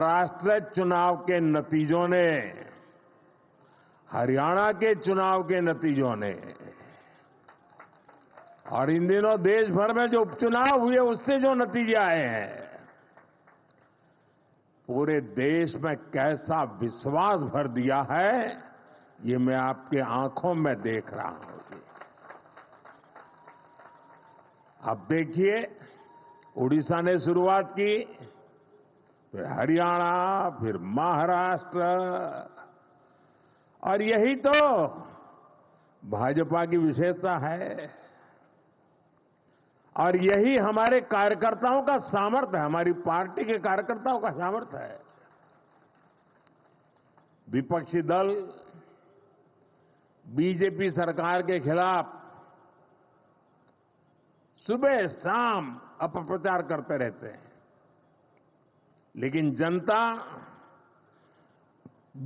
राष्ट्रीय चुनाव के नतीजों ने, हरियाणा के चुनाव के नतीजों ने और इन दिनों देश भर में जो उपचुनाव हुए उससे जो नतीजे आए हैं, पूरे देश में कैसा विश्वास भर दिया है, ये मैं आपके आंखों में देख रहा हूं। अब देखिए, उड़ीसा ने शुरुआत की, फिर हरियाणा, फिर महाराष्ट्र, और यही तो भाजपा की विशेषता है और यही हमारे कार्यकर्ताओं का सामर्थ्य है, हमारी पार्टी के कार्यकर्ताओं का सामर्थ्य है। विपक्षी दल बीजेपी सरकार के खिलाफ सुबह शाम अपप्रचार करते रहते हैं, लेकिन जनता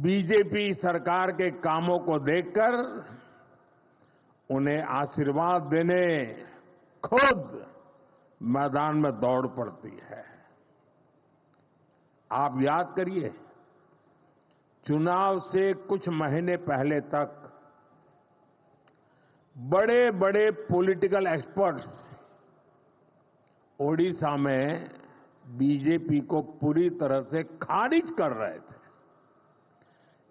बीजेपी सरकार के कामों को देखकर उन्हें आशीर्वाद देने खुद मैदान में दौड़ पड़ती है। आप याद करिए, चुनाव से कुछ महीने पहले तक बड़े बड़े पॉलिटिकल एक्सपर्ट्स ओडिशा में बीजेपी को पूरी तरह से खारिज कर रहे थे।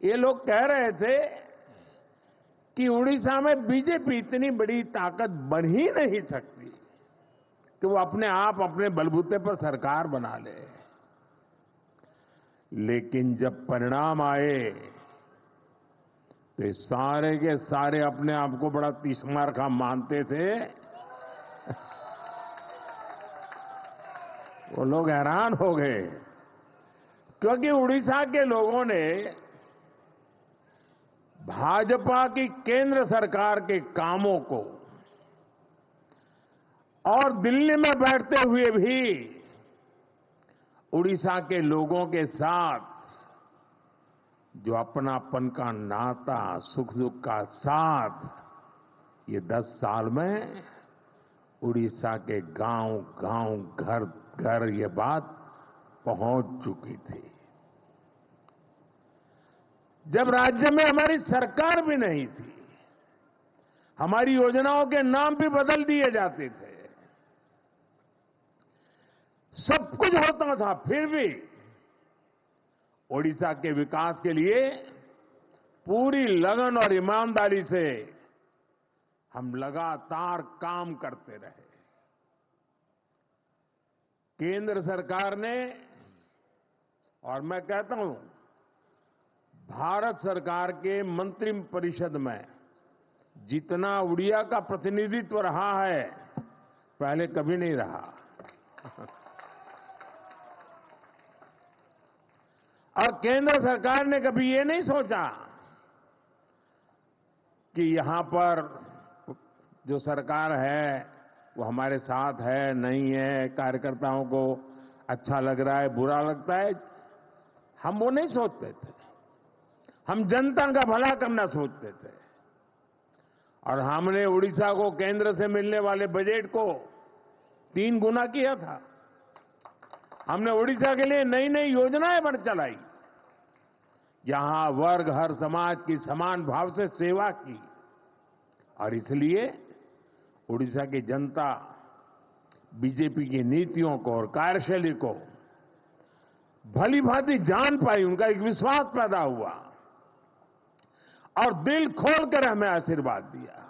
ये लोग कह रहे थे कि उड़ीसा में बीजेपी इतनी बड़ी ताकत बन ही नहीं सकती कि वो अपने आप अपने बलबूते पर सरकार बना ले। लेकिन जब परिणाम आए तो सारे के सारे अपने आप को बड़ा तीसमार का मानते थे। वो लोग हैरान हो गए, क्योंकि उड़ीसा के लोगों ने भाजपा की केंद्र सरकार के कामों को और दिल्ली में बैठते हुए भी उड़ीसा के लोगों के साथ जो अपनापन का नाता, सुख दुख का साथ, ये 10 साल में उड़ीसा के गांव गांव, घर घर ये बात पहुंच चुकी थी। जब राज्य में हमारी सरकार भी नहीं थी, हमारी योजनाओं के नाम भी बदल दिए जाते थे, सब कुछ होता था, फिर भी ओडिशा के विकास के लिए पूरी लगन और ईमानदारी से हम लगातार काम करते रहे। केंद्र सरकार ने, और मैं कहता हूं भारत सरकार के मंत्रिपरिषद में जितना उड़िया का प्रतिनिधित्व रहा है, पहले कभी नहीं रहा। और केंद्र सरकार ने कभी ये नहीं सोचा कि यहां पर जो सरकार है वो हमारे साथ है, नहीं है, कार्यकर्ताओं को अच्छा लग रहा है, बुरा लगता है, हम वो नहीं सोचते थे। हम जनता का भला करना सोचते थे। और हमने उड़ीसा को केंद्र से मिलने वाले बजट को 3 गुना किया था। हमने उड़ीसा के लिए नई नई योजनाएं बन चलाई, यहां वर्ग हर समाज की समान भाव से सेवा की, और इसलिए उड़ीसा की जनता बीजेपी की नीतियों को और कार्यशैली को भली भांति जान पाई, उनका एक विश्वास पैदा हुआ और दिल खोलकर हमें आशीर्वाद दिया।